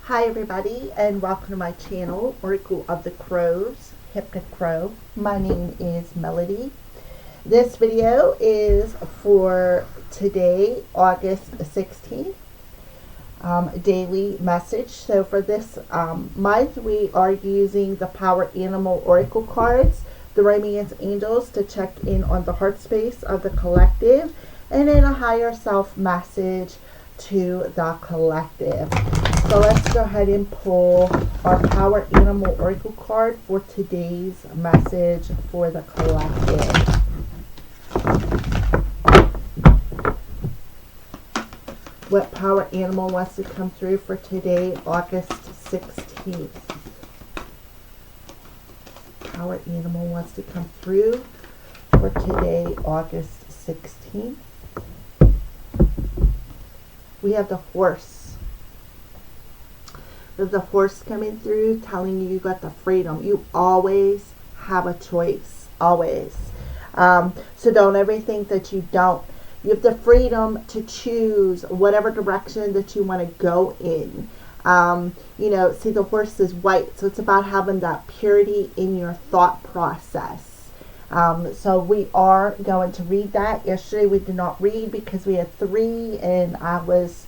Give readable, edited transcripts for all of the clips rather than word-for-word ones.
Hi everybody and welcome to my channel, Oracle of the Crows, Hypnic Crow. My name is Melody. This video is for today, August 16th, daily message. So for this month, we are using the Power Animal Oracle cards, the Romance Angels, to check in on the heart space of the collective, and then a higher self message to the collective. So let's go ahead and pull our Power Animal Oracle card for today's message for the collective. What Power Animal wants to come through for today, August 16th? Power Animal wants to come through for today, August 16th. We have the Horse. There's the Horse coming through telling you got the freedom. You always have a choice. Always. So don't ever think that you don't. You have the freedom to choose whatever direction that you want to go in. See, the Horse is white. So it's about having that purity in your thought process. So we are going to read that. Yesterday we did not read because we had 3 and I was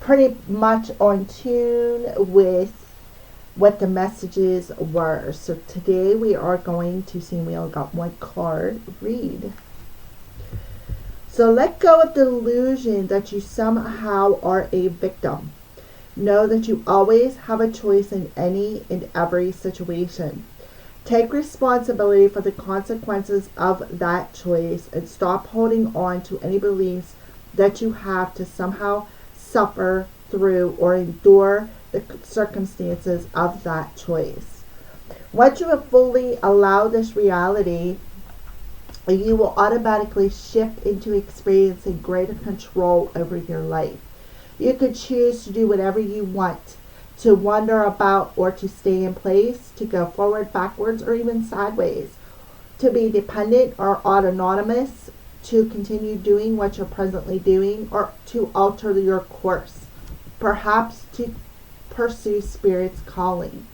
pretty much on tune with what the messages were. So today we are going to see, we only got one card, read. So let go of the illusion that you somehow are a victim. Know that you always have a choice in any and every situation. Take responsibility for the consequences of that choice and stop holding on to any beliefs that you have to somehow suffer through or endure the circumstances of that choice. Once you have fully allowed this reality, you will automatically shift into experiencing greater control over your life. You could choose to do whatever you want, to wander about or to stay in place, to go forward, backwards, or even sideways, to be dependent or autonomous, to continue doing what you're presently doing, or to alter your course, perhaps to pursue Spirit's calling.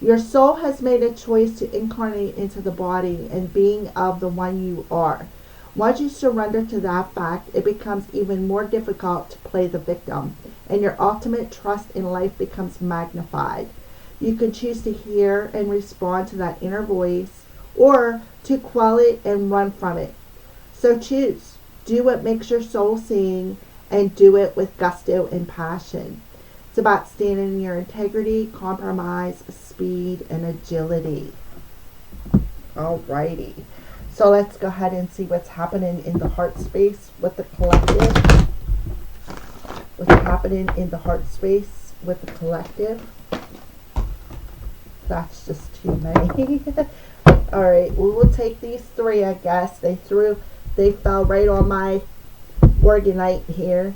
Your soul has made a choice to incarnate into the body and being of the one you are. Once you surrender to that fact, it becomes even more difficult to play the victim, and your ultimate trust in life becomes magnified. You can choose to hear and respond to that inner voice, or to quell it and run from it. So choose. Do what makes your soul sing, and do it with gusto and passion. It's about standing in your integrity, compromise, speed, and agility. Alrighty. So let's go ahead and see what's happening in the heart space with the collective. What's happening in the heart space with the collective. That's just too many. Alright, we will take these 3, I guess. They fell right on my organite here.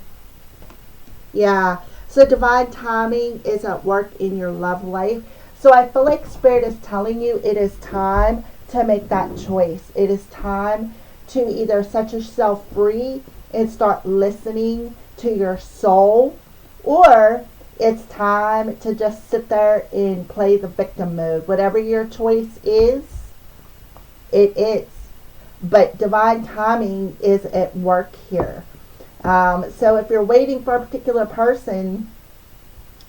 Yeah. So divine timing is at work in your love life. So I feel like Spirit is telling you it is time to make that choice. It is time to either set yourself free and start listening to your soul, or it's time to just sit there and play the victim mode. Whatever your choice is, it is. But divine timing is at work here. So if you're waiting for a particular person,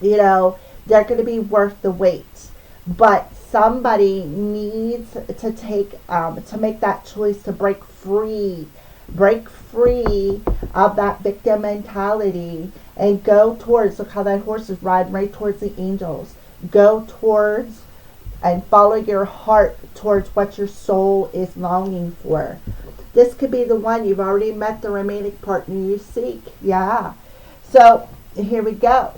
they're going to be worth the wait. But somebody needs to to make that choice to break free of that victim mentality and go towards, look how that horse is riding right towards the angels. Go towards and follow your heart towards what your soul is longing for. This could be the one. You've already met the romantic partner you seek. Yeah. So here we go.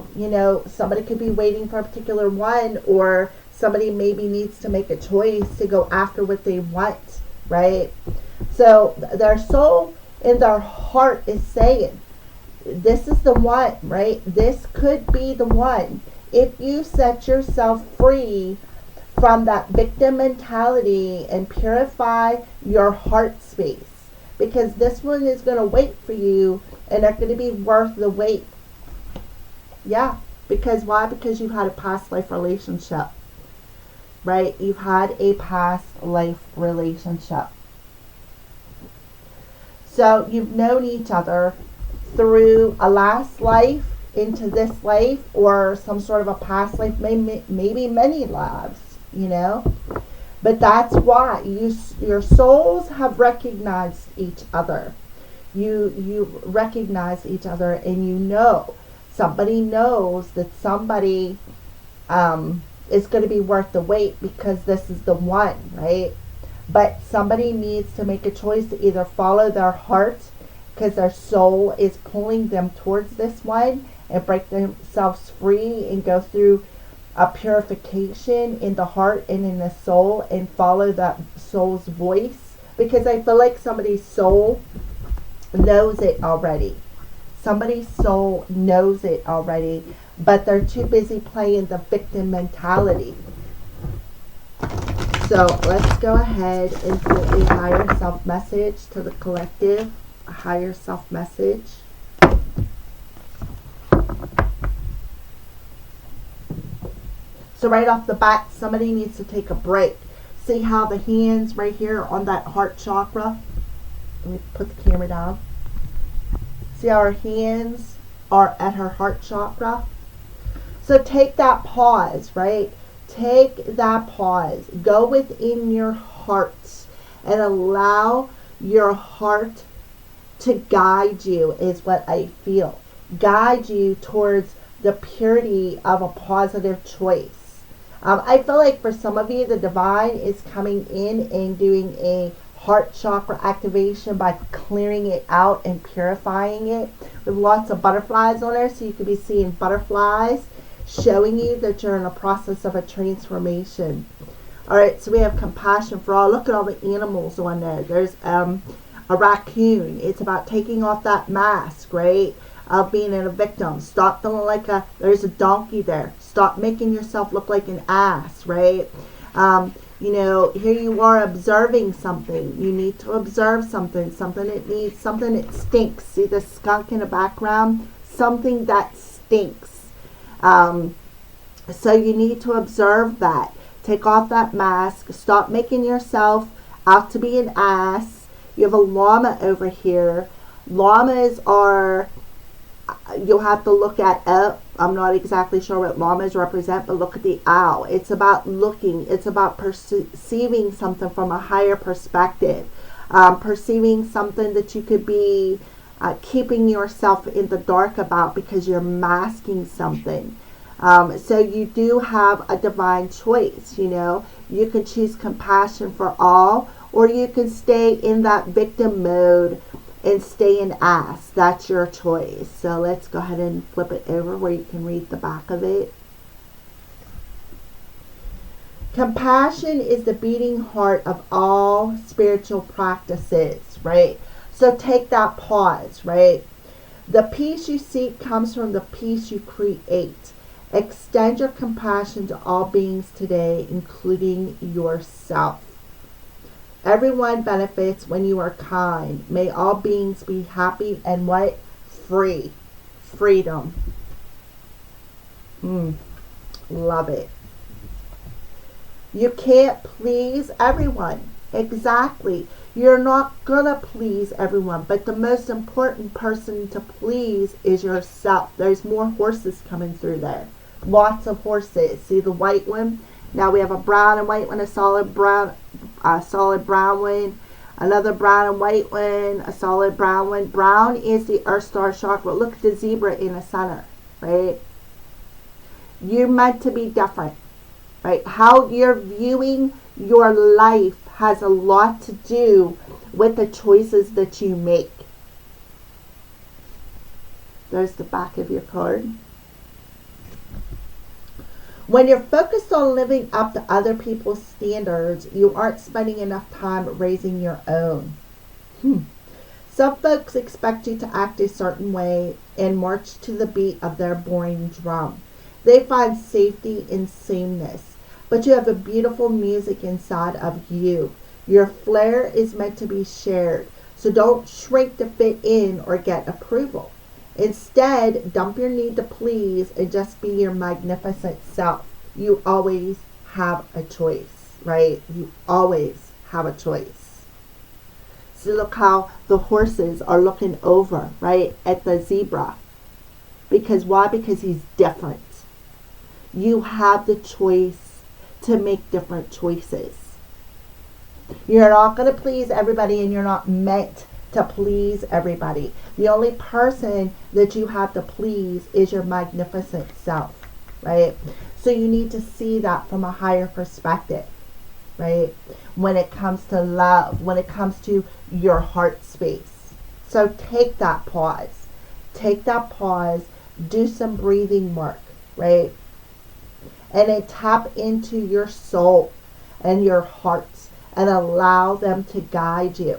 Somebody could be waiting for a particular one, or somebody maybe needs to make a choice to go after what they want, right? So their soul and their heart is saying, this is the one, right? This could be the one. If you set yourself free from that victim mentality and purify your heart space, because this one is going to wait for you and they're going to be worth the wait. Yeah, Because why? Because you've had a past life relationship, right? You've had a past life relationship. So you've known each other through a last life into this life, or some sort of a past life, maybe many lives, you know. But that's why your souls have recognized each other. You recognize each other, and you know somebody knows that somebody is going to be worth the wait, because this is the one, right? But somebody needs to make a choice to either follow their heart, because their soul is pulling them towards this one, and break themselves free and go through a purification in the heart and in the soul, and follow that soul's voice. Because I feel like somebody's soul knows it already. Somebody's soul knows it already, but they're too busy playing the victim mentality. So let's go ahead and put a higher self message to the collective. A higher self message. So right off the bat, somebody needs to take a break. See how the hands right here on that heart chakra? Let me put the camera down. See how her hands are at her heart chakra? So take that pause, right? Take that pause. Go within your heart and allow your heart to guide you, is what I feel. Guide you towards the purity of a positive choice. I feel like for some of you, the divine is coming in and doing a heart chakra activation by clearing it out and purifying it with lots of butterflies on there. So you could be seeing butterflies showing you that you're in a process of a transformation. All right, so we have compassion for all. Look at all the animals on there. There's a raccoon. It's about taking off that mask, right, of being a victim. Stop feeling like there's a donkey there. Stop making yourself look like an ass, right? You know, here you are observing something. You need to observe something that stinks. See the skunk in the background? Something that stinks. So you need to observe that. Take off that mask. Stop making yourself out to be an ass. You have a llama over here. Llamas are, you'll have to look at, I'm not exactly sure what llamas represent, but look at the owl. It's about looking. It's about perceiving something from a higher perspective. Perceiving something that you could be keeping yourself in the dark about because you're masking something. So you do have a divine choice, you know. You can choose compassion for all, or you can stay in that victim mode and stay an ass. That's your choice. So let's go ahead and flip it over where you can read the back of it. Compassion is the beating heart of all spiritual practices, right? So take that pause, right? The peace you seek comes from the peace you create. Extend your compassion to all beings today, including yourself. Everyone benefits when you are kind. May all beings be happy and what? Free. Freedom. Love it. You can't please everyone. Exactly. You're not gonna please everyone, but the most important person to please is yourself. There's more horses coming through there. Lots of horses. See the white one? Now we have a brown and white one, a solid brown one, another brown and white one, a solid brown one. Brown is the Earth Star chakra. Look at the zebra in the center, right? You're meant to be different, right? How you're viewing your life has a lot to do with the choices that you make. There's the back of your card. When you're focused on living up to other people's standards, you aren't spending enough time raising your own. Some folks expect you to act a certain way and march to the beat of their boring drum. They find safety in sameness, but you have a beautiful music inside of you. Your flair is meant to be shared, so don't shrink to fit in or get approval. Instead, dump your need to please and just be your magnificent self. You always have a choice, right? You always have a choice. So look how the horses are looking over, right, at the zebra. Because why? Because he's different. You have the choice to make different choices. You're not going to please everybody, and you're not meant to please everybody. The only person that you have to please is your magnificent self, right? So you need to see that from a higher perspective, right? When it comes to love, when it comes to your heart space. So take that pause. Take that pause. Do some breathing work, right? And then tap into your soul and your heart and allow them to guide you.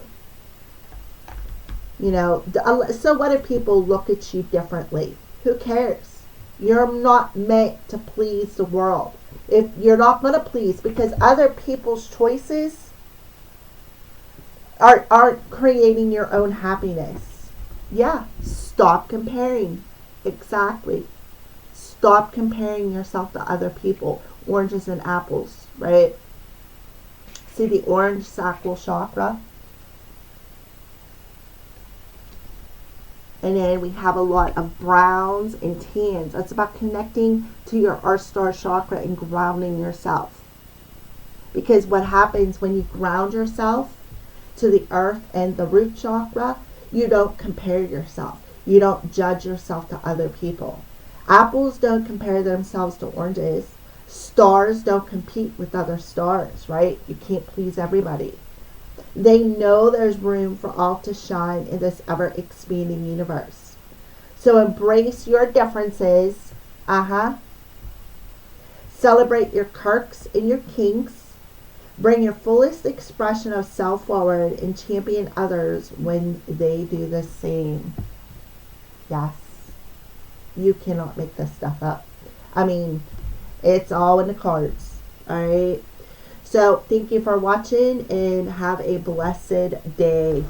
You know, so what if people look at you differently? Who cares? You're not meant to please the world. If you're not going to please, because other people's choices aren't creating your own happiness. Yeah, stop comparing. Exactly. Stop comparing yourself to other people. Oranges and apples, right? See the orange sacral chakra? And then we have a lot of browns and tans. That's about connecting to your Earth Star chakra and grounding yourself. Because what happens when you ground yourself to the earth and the root chakra, you don't compare yourself. You don't judge yourself to other people. Apples don't compare themselves to oranges. Stars don't compete with other stars, right? You can't please everybody. They know there's room for all to shine in this ever-expanding universe. So embrace your differences. Celebrate your quirks and your kinks. Bring your fullest expression of self forward and champion others when they do the same. Yes. You cannot make this stuff up. I mean, it's all in the cards. Alright? So, thank you for watching and have a blessed day.